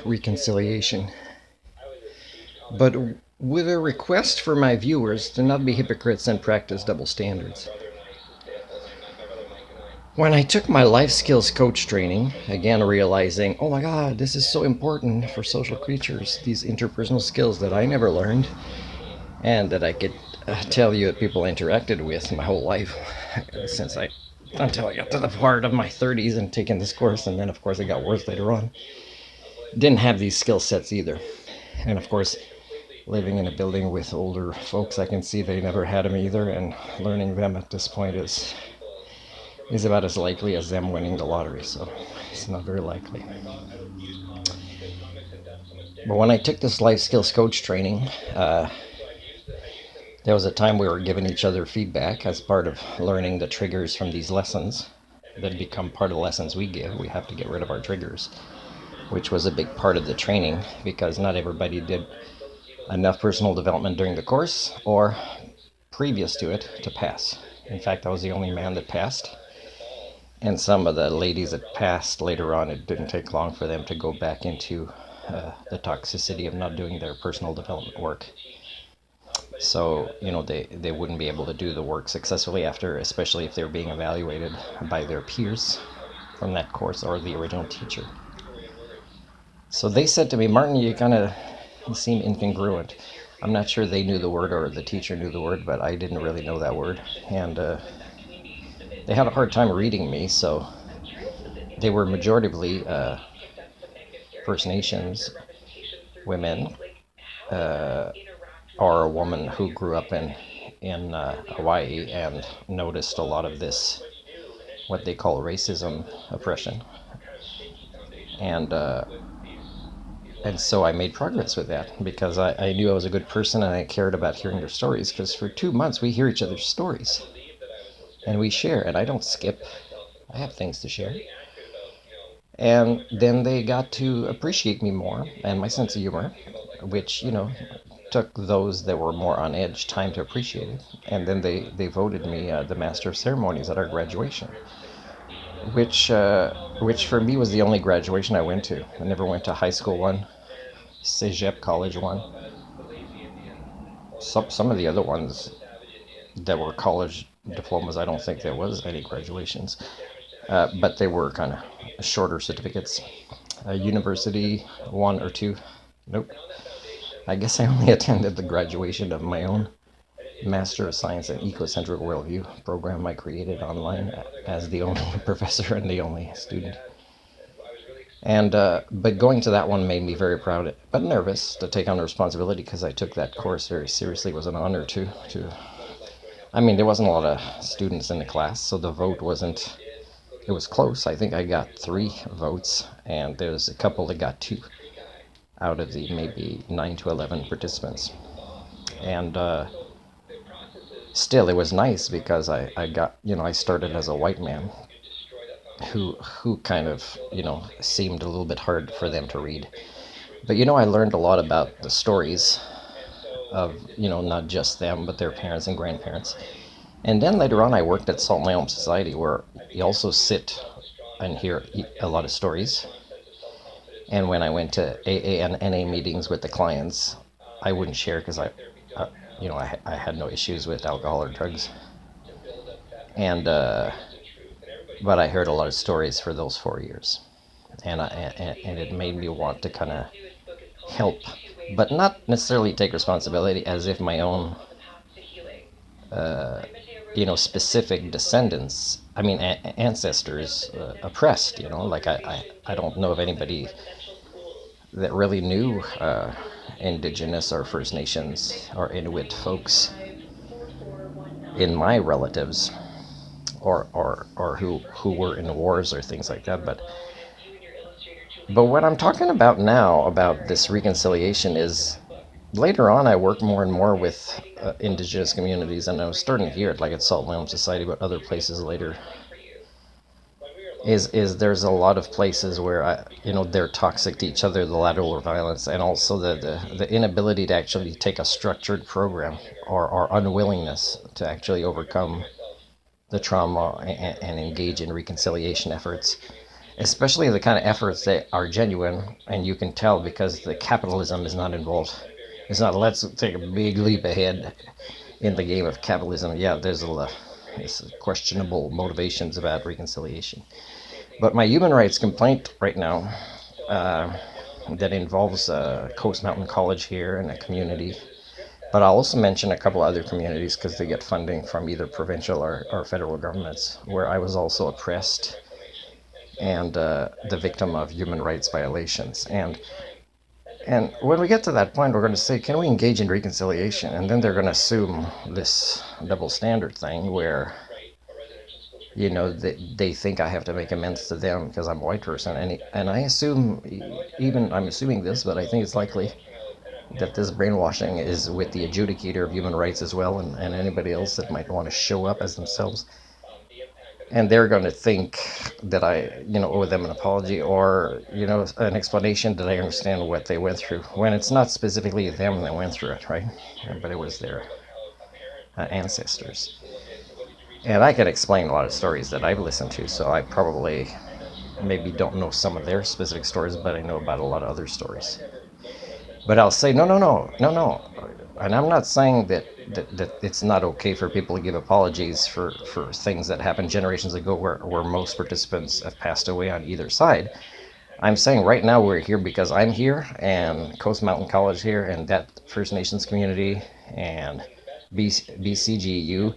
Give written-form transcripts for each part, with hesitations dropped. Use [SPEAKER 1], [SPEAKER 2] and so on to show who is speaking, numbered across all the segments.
[SPEAKER 1] reconciliation, but with a request for my viewers to not be hypocrites and practice double standards. When I took my life skills coach training, again realizing, oh my god, this is so important for social creatures, these interpersonal skills that I never learned and that I could tell you that people interacted with my whole life since until I got to the part of my 30s and taking this course, and then of course it got worse later on. Didn't have these skill sets either. And of course, living in a building with older folks, I can see they never had them either, and learning them at this point is about as likely as them winning the lottery, so it's not very likely. But when I took this life skills coach training, there was a time we were giving each other feedback as part of learning the triggers from these lessons that become part of the lessons we give. We have to get rid of our triggers, which was a big part of the training because not everybody did enough personal development during the course or previous to it to pass. In fact, I was the only man that passed. And some of the ladies that passed later on, it didn't take long for them to go back into the toxicity of not doing their personal development work. So, they wouldn't be able to do the work successfully after, especially if they were being evaluated by their peers from that course or the original teacher. So they said to me, Martin, you seem incongruent. I'm not sure they knew the word or the teacher knew the word, but I didn't really know that word. And they had a hard time reading me, so they were majoritively First Nations women, or a woman who grew up in Hawaii and noticed a lot of this, what they call racism, oppression, and so I made progress with that because I knew I was a good person and I cared about hearing their stories, because for 2 months we hear each other's stories and we share, and I don't skip. I have things to share. And then they got to appreciate me more and my sense of humor, which, took those that were more on edge time to appreciate it. And then they voted me the Master of Ceremonies at our graduation, which for me was the only graduation I went to. I never went to high school one, Cégep college one. Some of the other ones that were college diplomas, I don't think there was any graduations, but they were kind of shorter certificates. University one or two, nope. I guess I only attended the graduation of my own Master of Science in Ecocentric Worldview program I created online as the only professor and the only student. And but going to that one made me very proud, but nervous to take on the responsibility, because I took that course very seriously. It was an honor to. I mean, there wasn't a lot of students in the class, so the vote wasn't. It was close. I think I got 3 votes, and there's a couple that got 2 out of the maybe 9 to 11 participants. And still, it was nice because I got, I started as a white man who kind of, seemed a little bit hard for them to read. But, I learned a lot about the stories of, not just them, but their parents and grandparents. And then later on, I worked at Salt Lake Society, where you also sit and hear a lot of stories. And when I went to AA and NA meetings with the clients, I wouldn't share because I had no issues with alcohol or drugs. And but I heard a lot of stories for those 4 years, and it made me want to kind of help, but not necessarily take responsibility as if my own specific descendants, ancestors, oppressed. Like I don't know of anybody that really knew Indigenous or First Nations or Inuit folks in my relatives, or who were in wars or things like that. But what I'm talking about now, about this reconciliation, is later on I worked more and more with Indigenous communities, and I was starting to hear it, like at Salt Lake Society, but other places later. Is there's a lot of places where they're toxic to each other, the lateral violence, and also the inability to actually take a structured program, or unwillingness to actually overcome the trauma and engage in reconciliation efforts. especially the kind of efforts that are genuine, and you can tell because the capitalism is not involved. It's not let's take a big leap ahead in the game of capitalism. Yeah, there's questionable motivations about reconciliation. But my human rights complaint right now, uh, that involves Coast Mountain College here and a community. But I'll also mention a couple other communities because they get funding from either provincial or federal governments where I was also oppressed and the victim of human rights violations. And when we get to that point, we're going to say, can we engage in reconciliation? And then they're going to assume this double standard thing where, they think I have to make amends to them because I'm a white person. And I assume, even I'm assuming this, but I think it's likely that this brainwashing is with the adjudicator of human rights as well, and anybody else that might want to show up as themselves. And they're going to think that I, owe them an apology or, an explanation that I understand what they went through, when it's not specifically them that went through it, right? But it was their ancestors. And I can explain a lot of stories that I've listened to, so I probably maybe don't know some of their specific stories, but I know about a lot of other stories. But I'll say, no, no, no, no, no. And I'm not saying that it's not okay for people to give apologies for things that happened generations ago where most participants have passed away on either side. I'm saying right now we're here because I'm here and Coast Mountain College here and that First Nations community and BCGU,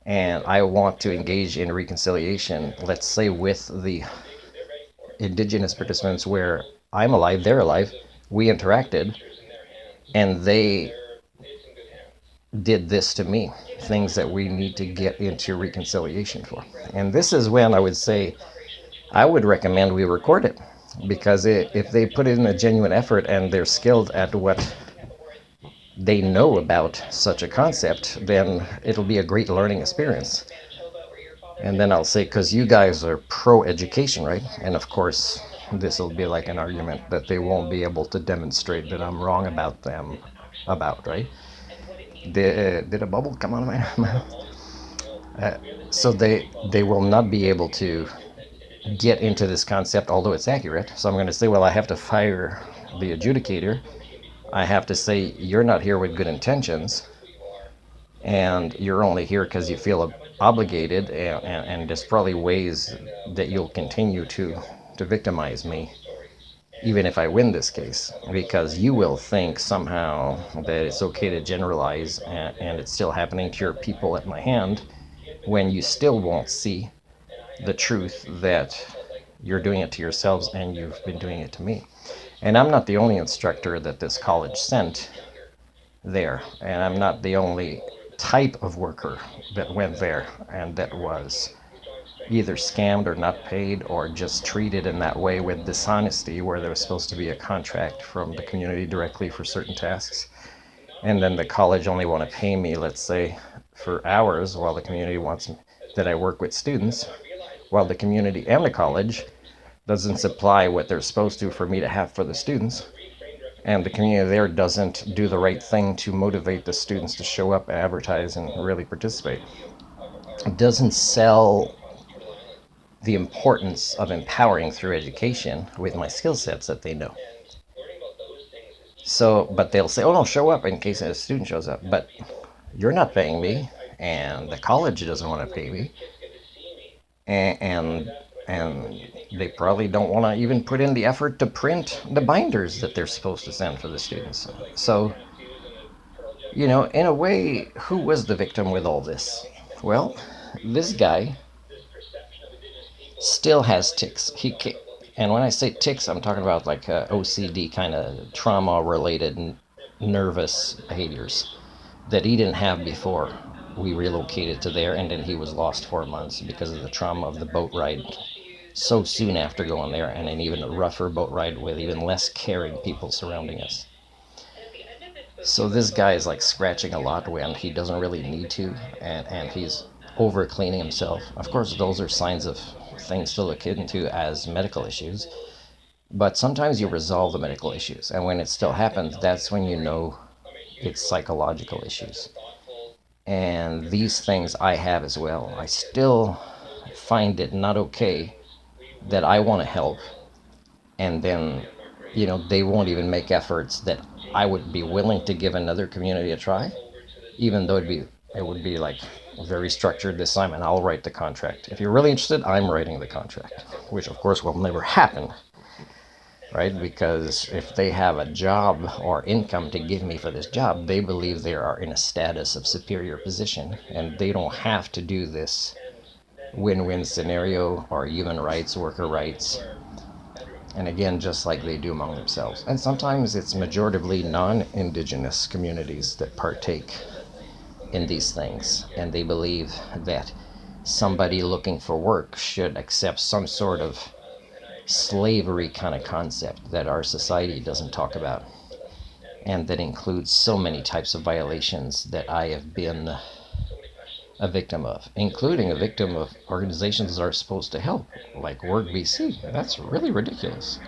[SPEAKER 1] and I want to engage in reconciliation, let's say with the Indigenous participants where I'm alive, they're alive, we interacted, and they did this to me, things that we need to get into reconciliation for. And this is when I would say I would recommend we record it, because if they put in a genuine effort and they're skilled at what they know about such a concept, then it'll be a great learning experience. And then I'll say, because you guys are pro education, right? And of course, this will be like an argument that they won't be able to demonstrate that I'm wrong about them, right? Did a bubble come out of my mouth? Uh, so they will not be able to get into this concept, although it's accurate. So I'm going to say, well, I have to fire the adjudicator. I have to say, you're not here with good intentions, and you're only here because you feel obligated, and there's probably ways that you'll continue to victimize me even if I win this case, because you will think somehow that it's okay to generalize, and it's still happening to your people at my hand, when you still won't see the truth that you're doing it to yourselves and you've been doing it to me. And I'm not the only instructor that this college sent there, and I'm not the only type of worker that went there and that was either scammed or not paid or just treated in that way with dishonesty, where there was supposed to be a contract from the community directly for certain tasks, and then the college only want to pay me, let's say, for hours, while the community wants that I work with students, while the community and the college doesn't supply what they're supposed to for me to have for the students, and the community there doesn't do the right thing to motivate the students to show up, advertise, and really participate. It doesn't sell the importance of empowering through education with my skill sets that they know. So, but they'll say, oh no, show up in case a student shows up. But you're not paying me, and the college doesn't want to pay me, and and they probably don't want to even put in the effort to print the binders that they're supposed to send for the students. So, in a way, who was the victim with all this? Well, this guy still has tics. And when I say tics, I'm talking about like OCD kind of trauma-related nervous behaviors that he didn't have before we relocated to there, and then he was lost 4 months because of the trauma of the boat ride so soon after going there, and an even rougher boat ride with even less caring people surrounding us. So this guy is like scratching a lot when he doesn't really need to, and he's over cleaning himself. Of course, those are signs of things to look into as medical issues, but sometimes you resolve the medical issues, and when it still happens, that's when you know it's psychological issues. And these things I have as well. I still find it not okay that I want to help, and then, they won't even make efforts that I would be willing to give another community a try, even though it would be like very structured this time, and I'll write the contract. If you're really interested, I'm writing the contract, which of course will never happen, right? Because if they have a job or income to give me for this job, they believe they are in a status of superior position, and they don't have to do this win-win scenario or human rights, worker rights, and again, just like they do among themselves. And sometimes it's majoritively non-indigenous communities that partake in these things, and they believe that somebody looking for work should accept some sort of slavery kind of concept that our society doesn't talk about, and that includes so many types of violations that I have been a victim of, including a victim of organizations that are supposed to help, like Work BC. That's really ridiculous.